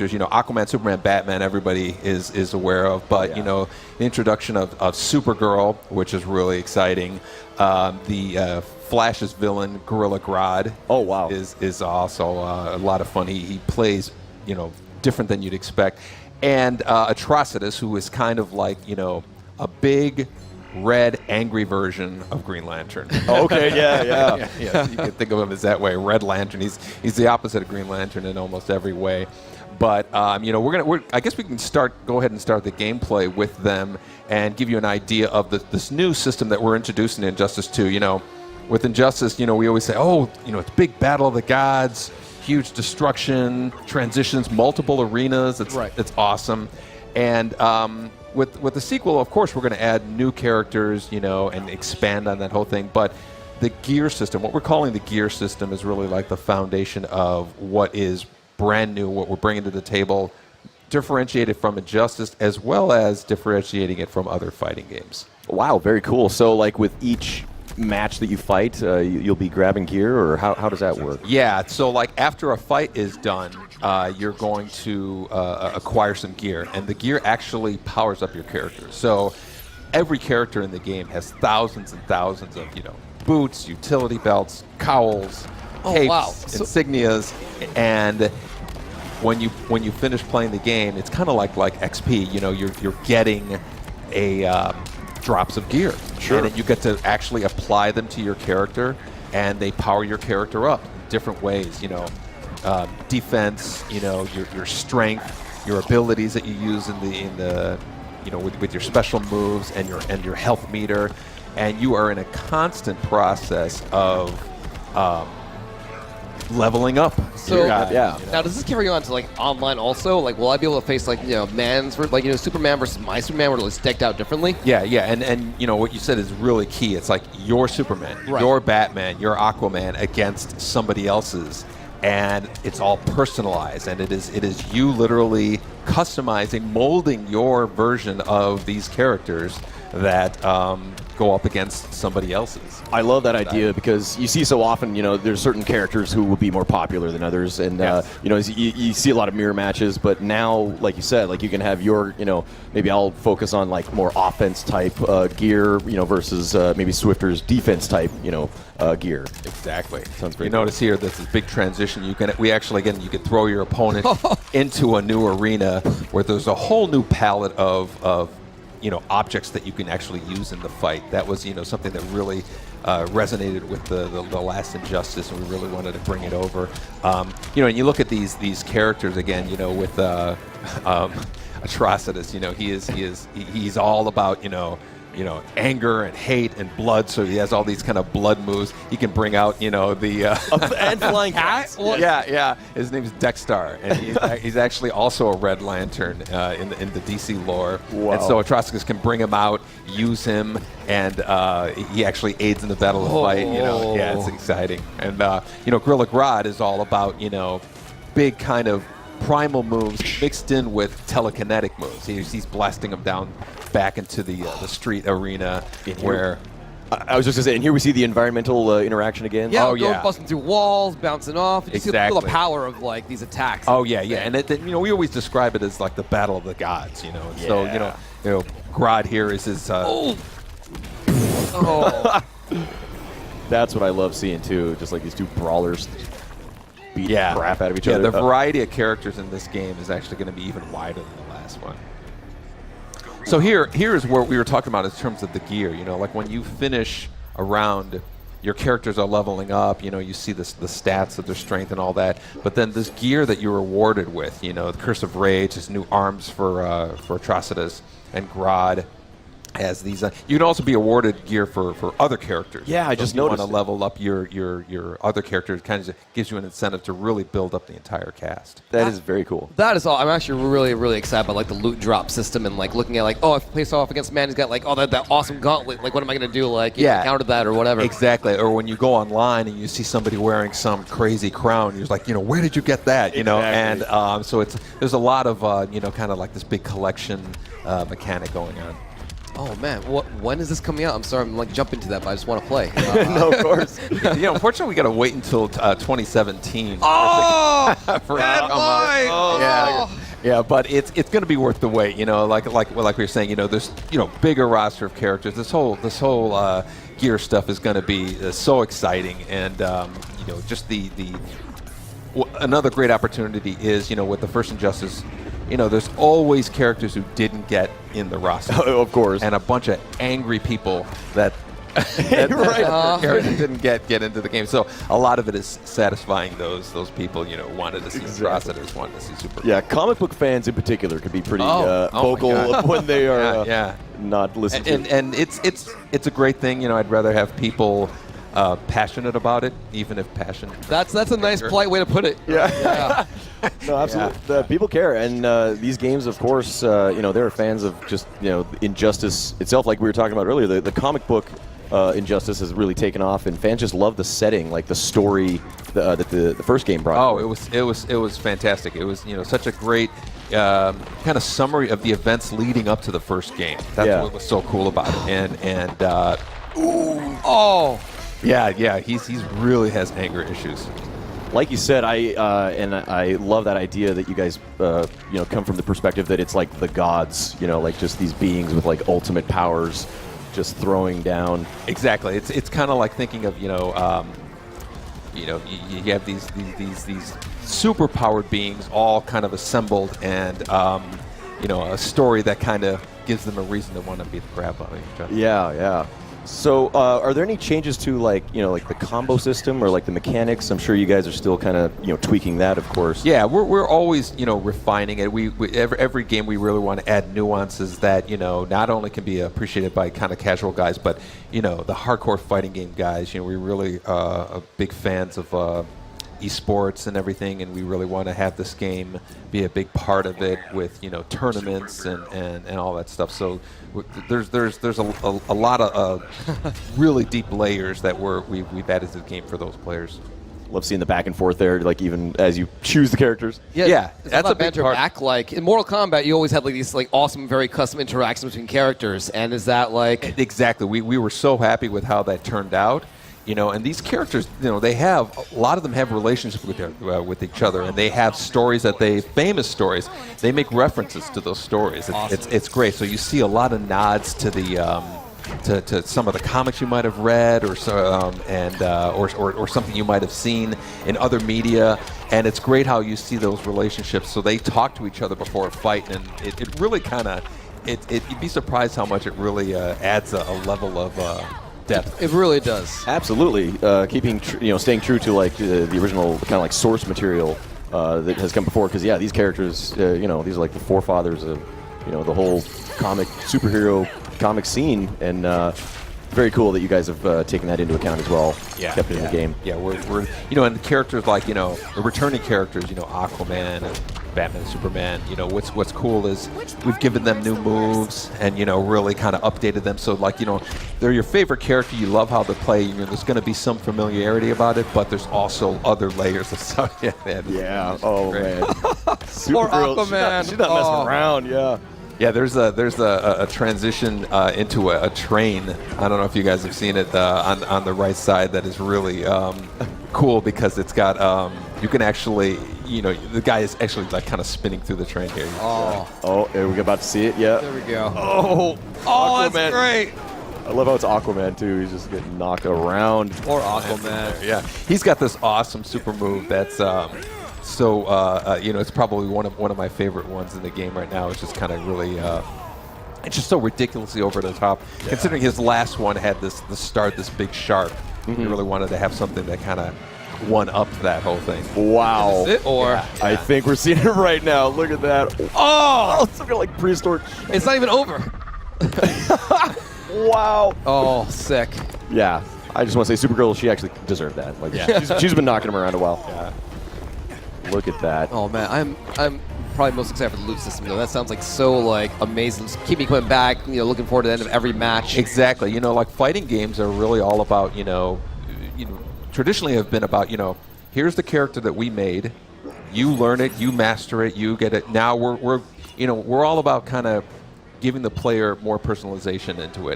characters. Aquaman, Superman, Batman, everybody is aware of. But, the introduction of SuperGirl, which is really exciting. The Flash's villain, Gorilla Grodd. Oh, wow. Is also a lot of fun. He plays, different than you'd expect. And Atrocitus, who is kind of like, a big, red, angry version of Green Lantern. Oh, okay, yeah. Yeah, you can think of him as that way. Red Lantern. He's the opposite of Green Lantern in almost every way. But I guess we can go ahead and start the gameplay with them and give you an idea of this new system that we're introducing in Injustice 2. With Injustice, we always say, it's big battle of the gods, huge destruction, transitions, multiple arenas. It's awesome. And with the sequel, of course, we're going to add new characters, and expand on that whole thing. But the gear system, what we're calling the gear system, is really like the foundation of what is brand new, what we're bringing to the table, differentiated from Injustice, as well as differentiating it from other fighting games. Wow, very cool. So, like with each match that you fight, you'll be grabbing gear, or how does that work? Yeah, so like after a fight is done, you're going to acquire some gear, and the gear actually powers up your character. So every character in the game has thousands and thousands of boots, utility belts, cowls, capes, insignias, and when you finish playing the game, it's kind of like XP. You're getting a drops of gear. Sure. And then you get to actually apply them to your character, and they power your character up in different ways. Defense, your strength, your abilities that you use with your special moves and your health meter, and you are in a constant process of leveling up. So yeah. Now, does this carry on to online also? Will I be able to face Superman versus my Superman, where it's decked out differently? Yeah, and what you said is really key. It's like your Superman, your Batman, your Aquaman against somebody else's, and it's all personalized, and it is you literally customizing, molding your version of these characters that go up against somebody else's. I love that idea because you see so often, there's certain characters who will be more popular than others, and you see a lot of mirror matches. But now, like you said, you can have your, maybe I'll focus on more offense type gear, versus maybe Swifter's defense type, gear. Exactly. Sounds great. You notice here there's this big transition. You can throw your opponent into a new arena where there's a whole new palette of objects that you can actually use in the fight. That was, something that really resonated with the last Injustice, and we really wanted to bring it over. And you look at these characters again, with Atrocitus. He's all about anger and hate and blood. So he has all these kind of blood moves. He can bring out the and flying cats. Yeah. His name's Dexter, and he's actually also a Red Lantern in the DC lore. Wow. And so Atrocitus can bring him out, use him, and he actually aids in the battle of the fight. Yeah, it's exciting. And Gorilla Grodd is all about big kind of primal moves mixed in with telekinetic moves. He's blasting them down back into the street arena where... I was just going to say, and here we see the environmental interaction again. Yeah, busting through walls, bouncing off. You Exactly. feel the power of these attacks. Oh yeah. And we always describe it as like the battle of the gods, And so Grodd here is his. That's what I love seeing too. Just like these two brawlers beat the crap out of each other. Yeah, the variety of characters in this game is actually going to be even wider than the last one. So here is what we were talking about in terms of the gear. Like when you finish a round, your characters are leveling up. You see the stats of their strength and all that. But then this gear that you're rewarded with, the Curse of Rage, his new arms for Atrocitus, and Grodd has these. You can also be awarded gear for other characters. Yeah, I just noticed. You want to level up your other characters. It kind of gives you an incentive to really build up the entire cast. That is very cool. That is all. I'm actually really, really excited about the loot drop system and looking at if I face off against man, he's got that awesome gauntlet. What am I going to do? Counter that or whatever. Exactly. Or when you go online and you see somebody wearing some crazy crown, you're like, where did you get that? Exactly. And so there's a lot of kind of like this big collection mechanic going on. Oh man, when is this coming out? I'm sorry, I'm jumping to that, but I just want to play. No, of course. Unfortunately, we got to wait until 2017. Oh, for bad boy! Yeah. Yeah, but it's going to be worth the wait. You know, like we were saying. You know, there's bigger roster of characters. This whole gear stuff is going to be so exciting, and just another great opportunity is with the first Injustice. There's always characters who didn't get in the roster. Of course. And a bunch of angry people that characters didn't get into the game. So a lot of it is satisfying those people, wanted to see Atrocitus, wanted to see Super. Yeah, comic book fans in particular could be pretty vocal when they are not listening to. And it's a great thing. I'd rather have people passionate about it, even if passion. That's a nice, polite way to put it. Yeah. No, absolutely. Yeah. People care, and these games, of course, they're fans of just Injustice itself. Like we were talking about earlier, the comic book Injustice has really taken off, and fans just love the setting, like the story that the first game brought. Oh, it was fantastic. It was such a great kind of summary of the events leading up to the first game. That's what was so cool about it. He's really has anger issues. Like you said, I love that idea that you guys come from the perspective that it's like the gods, like just these beings with like ultimate powers, just throwing down. Exactly. It's kind of like thinking of you have these super powered beings all kind of assembled, and a story that kind of gives them a reason to want to beat the crap out of each other. Yeah. So, are there any changes to like the combo system or like the mechanics? I'm sure you guys are still kind of tweaking that, of course. Yeah, we're always refining it. We every game we really want to add nuances that not only can be appreciated by kind of casual guys, but the hardcore fighting game guys. We really are big fans of esports and everything, and we really want to have this game be a big part of it with tournaments and all that stuff. So there's a lot of really deep layers that we've added to the game for those players. Love seeing the back and forth there, like even as you choose the characters. Yeah, that's a big part. Back, like in Mortal Kombat, you always have like these like awesome, very custom interactions between characters, and is that like exactly? We were so happy with how that turned out. And these characters, they have a lot of them have relationships with each other, and they have stories famous stories. They make references to those stories. It's great. So you see a lot of nods to the to some of the comics you might have read, or something you might have seen in other media. And it's great how you see those relationships. So they talk to each other before a fight, and it really kind of you'd be surprised how much it really adds a level of depth. It really does. Absolutely, staying true to like the original kind of like source material that has come before. Because these characters, these are like the forefathers of the whole superhero comic scene, and very cool that you guys have taken that into account as well. Yeah, kept it in the game. Yeah, we're and the characters like the returning characters, AquaMan and Batman, Superman. What's cool is we've given them new moves and really kind of updated them. So like they're your favorite character. You love how they play. There's going to be some familiarity about it, but there's also other layers of stuff. Yeah. Oh man. Supergirl, Aquaman. She's not messing around. Yeah. Yeah, there's a transition into a train. I don't know if you guys have seen it on the right side. That is really cool because it's got you can actually the guy is actually like kind of spinning through the train here. Oh, we're about to see it. Yeah. There we go. Oh, that's great. I love how it's Aquaman too. He's just getting knocked around. Or Aquaman. Yeah, he's got this awesome super move that's. It's probably one of my favorite ones in the game right now. It's just kind of really, it's just so ridiculously over the top. Yeah. Considering his last one had this big shark, he really wanted to have something that kind of one up that whole thing. Wow! Is this it, or I think we're seeing it right now. Look at that! Oh, it's something like prehistoric. It's not even over. Wow! Oh, sick. Yeah, I just want to say, Supergirl, she actually deserved that. Like, she's been knocking him around a while. Yeah. Look at that. Oh man, I'm probably most excited for the loot system though. That sounds like so like amazing. Just keep me coming back. Looking forward to the end of every match. Exactly. Like fighting games are really all about traditionally have been about here's the character that we made. You learn it, you master it, you get it. Now we're all about kind of giving the player more personalization into it.